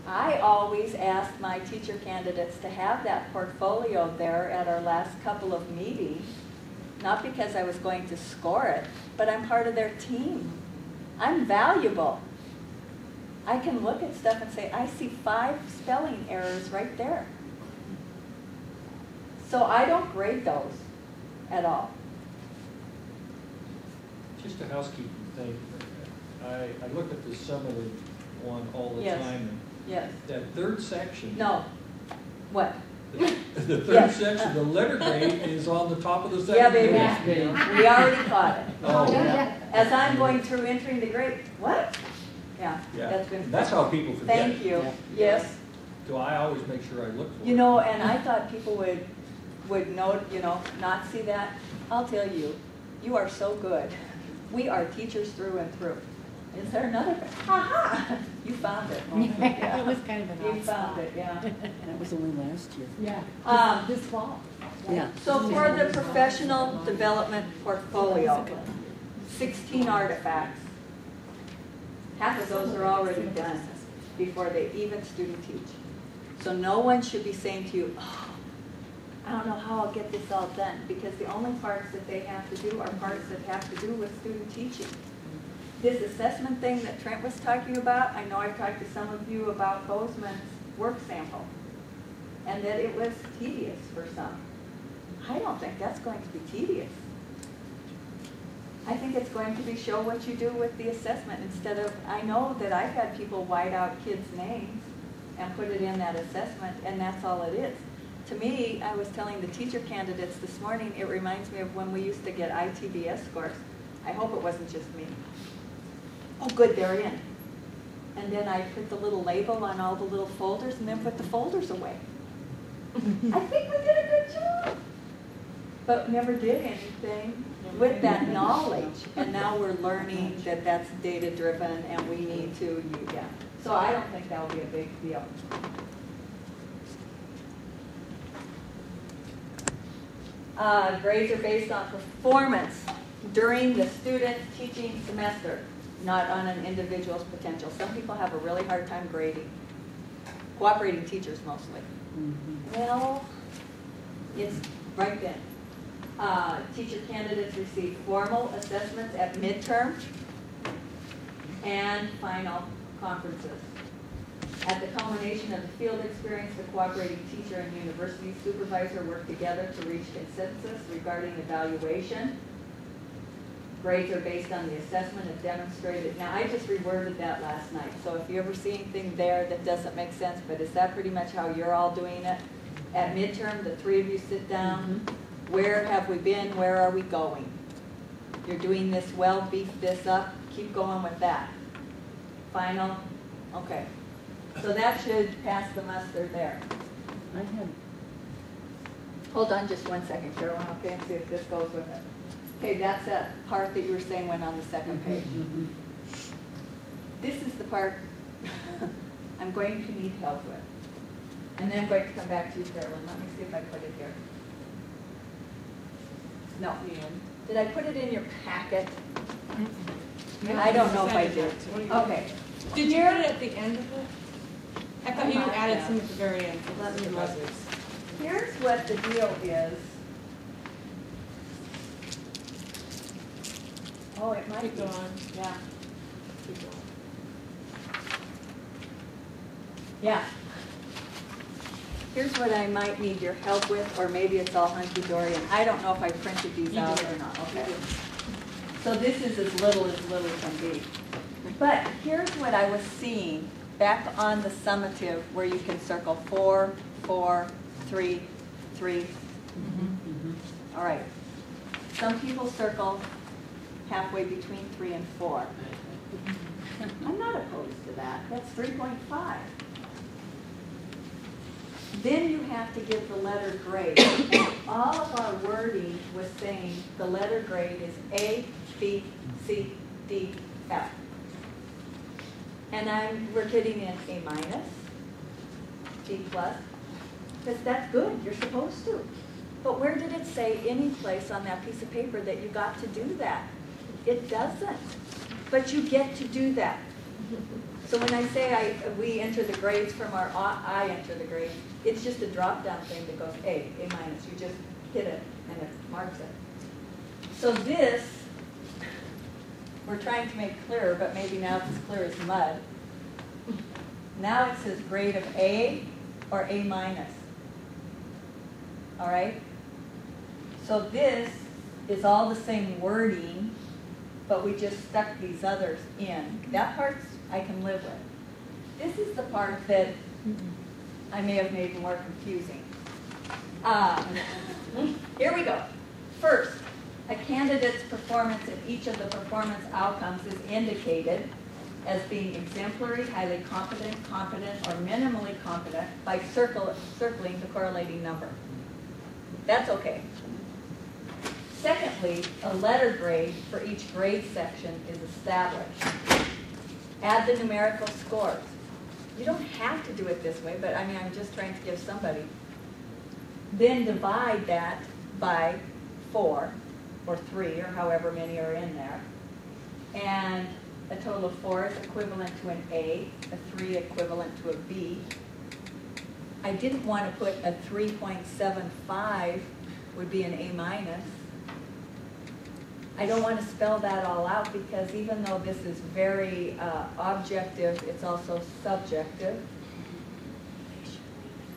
I always ask my teacher candidates to have that portfolio there at our last couple of meetings, not because I was going to score it, but I'm part of their team. I'm valuable. I can look at stuff and say, I see 5 spelling errors right there. So I don't grade those at all. Just a housekeeping thing. I look at the summative one all the Yes. time. And Yes. that third section. No. What? The third Yes. section, the letter grade is on the top of the Yeah, second baby. page. We already caught it. Oh, yeah. As I'm going through entering the grade, what? Yeah, Yeah. that's been. That's how people forget. Thank you. Yeah. Yes. So I always make sure I look for it. You know, and I thought people would know, not see that. I'll tell you, you are so good. We are teachers through and through. Is there another? Aha! You found it. Yeah, it was kind of an You odd found spot. it, yeah. And it was only last year. Yeah, this fall. Yeah. So for the professional development portfolio, 16 artifacts. Half of those are already done before they even student teach. So no one should be saying to you, oh, I don't know how I'll get this all done, because the only parts that they have to do are parts that have to do with student teaching. This assessment thing that Trent was talking about, I know I talked to some of you about Bozeman's work sample, and that it was tedious for some. I don't think that's going to be tedious. I think it's going to be show what you do with the assessment instead of, I know that I've had people white out kids' names and put it in that assessment, and that's all it is. To me, I was telling the teacher candidates this morning, it reminds me of when we used to get ITBS scores. I hope it wasn't just me. Oh, good, they're in. And then I put the little label on all the little folders and then put the folders away. I think we did a good job. But never did anything with that knowledge. And now we're learning that that's data-driven and we need to, yeah. So I don't think that will be a big deal. Grades are based on performance during the student teaching semester, not on an individual's potential. Some people have a really hard time grading. Cooperating teachers mostly. Well, it's right then. Teacher candidates receive formal assessments at midterm and final conferences. At the culmination of the field experience, the cooperating teacher and university supervisor work together to reach consensus regarding evaluation. Grades are based on the assessment of demonstrated. Now, I just reworded that last night, so if you ever see anything there that doesn't make sense, but is that pretty much how you're all doing it? At midterm, the 3 of you sit down. Where have we been? Where are we going? You're doing this well, beef this up. Keep going with that. Final? Okay. So that should pass the muster there. I had, Hold on just one second, Carolyn, okay, and see if this goes with it. Okay, that's that part that you were saying went on the second page. This is the part I'm going to need help with. And then I'm going to come back to you, Carolyn. Let me see if I put it here. No. Did I put it in your packet? I don't know if I did. Okay. Did you put it at the end of it? I thought you might added have. some at the very end. Let me look. Here's what the deal is. Oh, it might Keep be. going. Yeah. Keep going. Yeah. Here's what I might need your help with, or maybe it's all hunky-dory, and I don't know if I printed these out or not. Okay. So this is as little can be. But here's what I was seeing back on the summative where you can circle 4, 4, 3, 3. All right. Some people circle halfway between 3 and 4. I'm not opposed to that. That's 3.5. Then you have to give the letter grade. And all of our wording was saying the letter grade is A, B, C, D, F. And we're getting in A minus, B plus, because that's good, you're supposed to. But where did it say any place on that piece of paper that you got to do that? It doesn't. But you get to do that. So when I say we enter the grades from our, I enter the grades, it's just a drop-down thing that goes A minus. You just hit it and it marks it. So this, we're trying to make clearer, but maybe now it's as clear as mud. Now it says grade of A or A minus. All right? So this is all the same wording, but we just stuck these others in. That part I can live with. This is the part that I may have made more confusing. Here we go. First, a candidate's performance in each of the performance outcomes is indicated as being exemplary, highly competent, competent, or minimally competent by circling the correlating number. That's okay. Secondly, a letter grade for each grade section is established. Add the numerical scores. You don't have to do it this way, but I mean, I'm just trying to give somebody. Then divide that by 4 or 3 or however many are in there. And a total of 4 is equivalent to an A, a 3 equivalent to a B. I didn't want to put a 3.75 would be an A minus. I don't want to spell that all out because even though this is very objective, it's also subjective.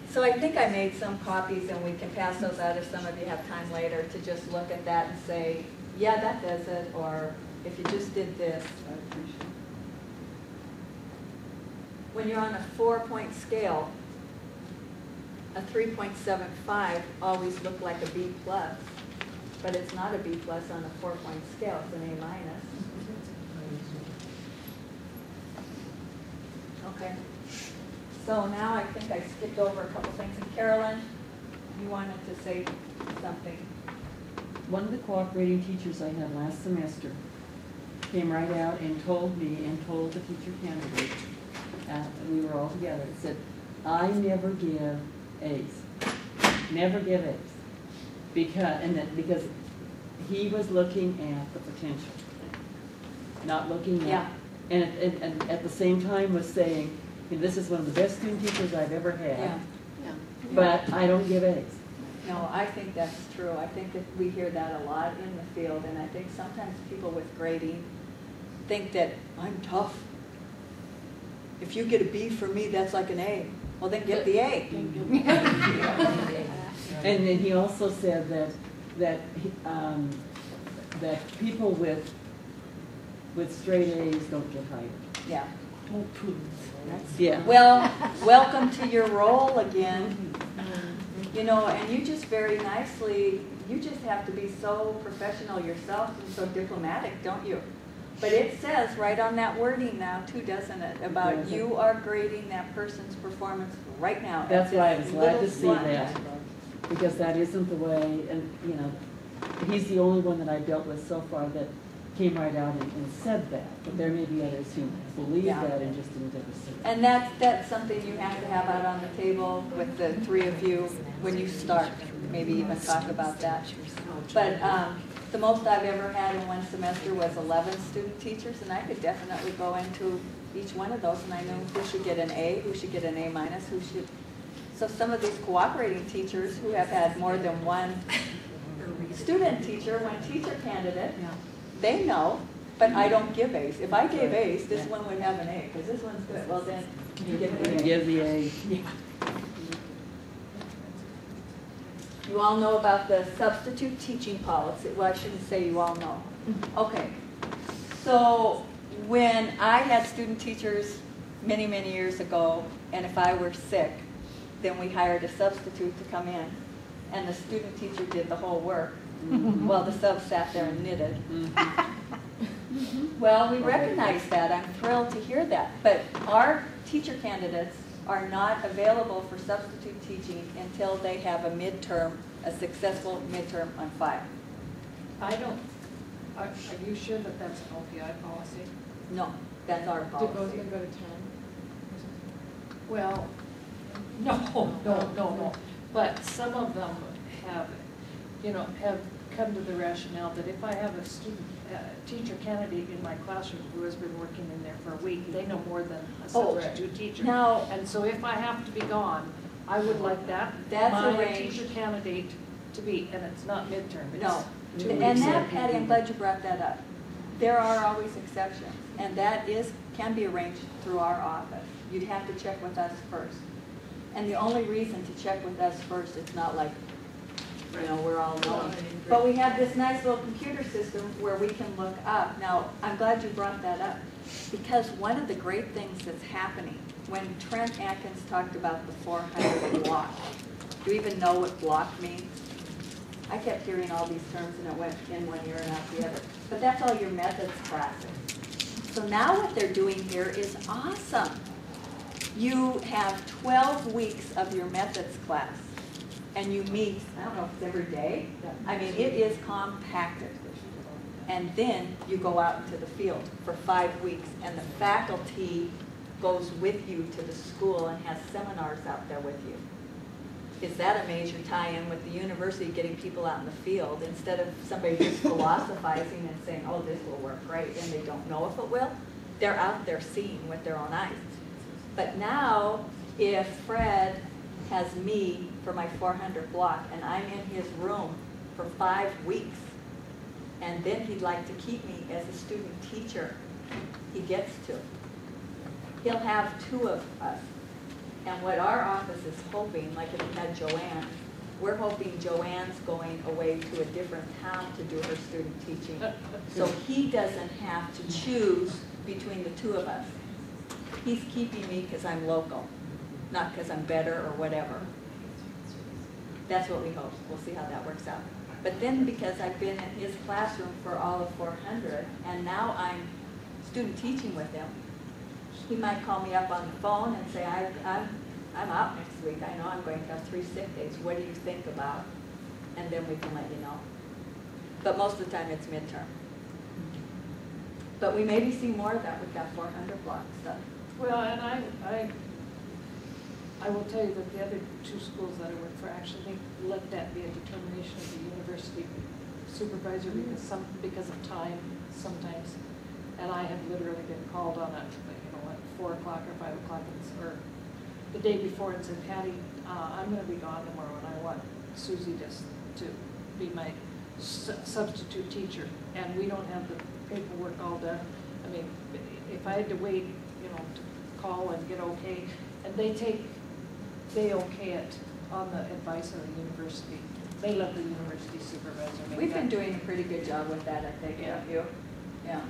So I think I made some copies and we can pass those out if some of you have time later to just look at that and say, yeah, that does it, or if you just did this. I appreciate it. When you're on a 4-point scale, a 3.75 always looked like a B plus, but it's not a B plus on a 4-point scale, it's an A minus. Okay. So now I think I skipped over a couple things. And Carolyn, you wanted to say something. One of the cooperating teachers I had last semester came right out and told me and told the teacher candidate, we were all together, said, I never give A's. Never give A's. Because he was looking at the potential, not looking at, Yeah. and at the same time was saying, this is one of the best student teachers I've ever had, Yeah. but I don't give A's. No, I think that's true. I think that we hear that a lot in the field, and I think sometimes people with grading think that I'm tough. If you get a B for me, that's like an A. Well, then get the A. And then he also said that people with straight A's don't get hired. Yeah. Yeah. Well, welcome to your role again. You know, and you just very nicely, you just have to be so professional yourself and so diplomatic, don't you? But it says right on that wording now, too, doesn't it? About you are grading that person's performance right now. That's why I was glad to Little see blunt. that, because that isn't the way, and, you know, he's the only one that I've dealt with so far that came right out and said that, but there may be others who believe Yeah. that and just didn't ever say it. And that's something you have to have out on the table with the three of you when you start, maybe even talk about that. But the most I've ever had in one semester was 11 student teachers, and I could definitely go into each one of those, and I knew who should get an A, who should get an A minus, who should. So some of these cooperating teachers who have had more than one student teacher, one teacher candidate, they know, but I don't give A's. If I gave A's, this one would have an A, because this one's good. Well, then you give the A. Give the A. You all know about the substitute teaching policy. Well, I shouldn't say you all know. Okay. So when I had student teachers many, many years ago, and if I were sick, then we hired a substitute to come in, and the student teacher did the whole work. Well, the sub sat there and knitted. Well, we recognize that. I'm thrilled to hear that. But our teacher candidates are not available for substitute teaching until they have a midterm, a successful midterm on file. I don't, are you sure that that's an OPI policy? No, that's our Did both of policy. them go to 10? Well, no. But some of them have, have come to the rationale that if I have a student, teacher candidate in my classroom who has been working in there for a week, they know more than a substitute teacher. Now- And so if I have to be gone, I would like that, That's my arranged. teacher candidate to be, and it's not midterm, No, it's 2 and weeks. that, Patty, I'm glad you brought that up. There are always exceptions, and that can be arranged through our office. You'd have to check with us first. And the only reason to check with us first, it's not like, we're all knowing. But we have this nice little computer system where we can look up. Now, I'm glad you brought that up, because one of the great things that's happening, when Trent Atkins talked about the 400 block, do you even know what block means? I kept hearing all these terms and it went in one ear and out the other. But that's all your methods classes. So now what they're doing here is awesome. You have 12 weeks of your methods class and you meet, I don't know if it's every day. I mean, it is compacted. And then you go out into the field for 5 weeks and the faculty goes with you to the school and has seminars out there with you. Is that a major tie-in with the university, getting people out in the field instead of somebody just philosophizing and saying, oh, this will work great, and they don't know if it will? They're out there seeing with their own eyes. But now, if Fred has me for my 400 block and I'm in his room for 5 weeks, and then he'd like to keep me as a student teacher, he gets to. He'll have 2 of us. And what our office is hoping, like if we had Joanne, we're hoping Joanne's going away to a different town to do her student teaching. So he doesn't have to choose between the 2 of us. He's keeping me because I'm local, not because I'm better or whatever. That's what we hope. We'll see how that works out. But then because I've been in his classroom for all of 400, and now I'm student teaching with him, he might call me up on the phone and say, I'm out next week. I know I'm going to have 3 sick days. What do you think about? And then we can let you know. But most of the time it's midterm. But we maybe see more of that with that 400 block stuff. Well, and I will tell you that the other 2 schools that I work for actually let that be a determination of the university supervisor because of time sometimes. And I have literally been called on at 4 o'clock or 5 o'clock or the day before and said, Patty, I'm going to be gone tomorrow and I want Susie just to be my substitute teacher. And we don't have the paperwork all done. I mean, if I had to wait, to call and get okay, and they okay it on the advice of the university. They let the university supervisor make We've been that. doing a pretty good job with that, I think, haven't you? Yeah.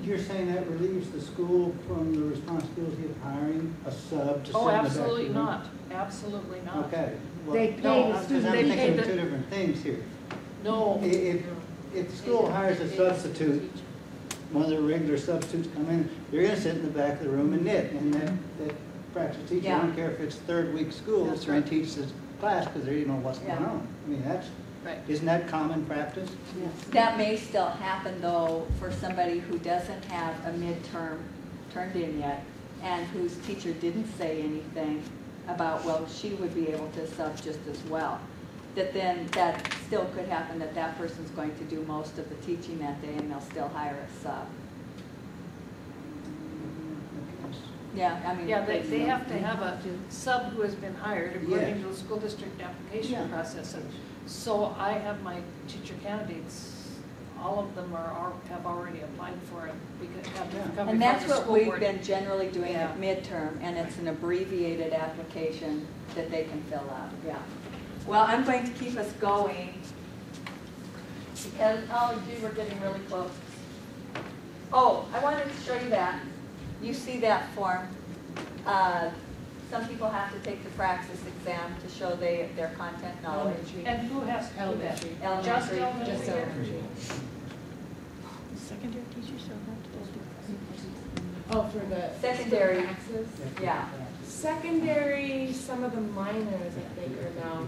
You're saying that relieves the school from the responsibility of hiring a sub to sit in the Oh, back absolutely room? not. Absolutely not. Okay. Well, They pay no, the because student- I'm they thinking pay of the- 2 different things here. No. If the school hires a substitute, one of the regular substitutes come in, they're gonna sit in the back of the room and knit, and that practice teacher, I don't care if it's 3rd week school, That's is going right. to teach this class because they don't know what's going Yeah. on. I mean, Right. isn't that common practice? Yes. That may still happen though for somebody who doesn't have a midterm turned in yet and whose teacher didn't say anything about, well, she would be able to sub just as well. That still could happen, that person's going to do most of the teaching that day and they'll still hire a sub. Yeah, I mean. Yeah, they have to have a sub who has been hired according Yeah. to the school district application Yeah. process. And so I have my teacher candidates, all of them have already applied for it because have Yeah. come And before that's the what school we've board. been generally doing at Yeah. midterm, and it's an abbreviated application that they can fill out, yeah. Well, I'm going to keep us going because, oh gee, we're getting really close. Oh, I wanted to show you that. You see that form. Some people have to take the praxis exam to show their content knowledge. And who has to do that? Elementary. Just elementary? Just elementary. Secondary teachers don't have to do. Oh, for the Secondary. taxes? Yeah. Secondary, some of the minors, I think, are now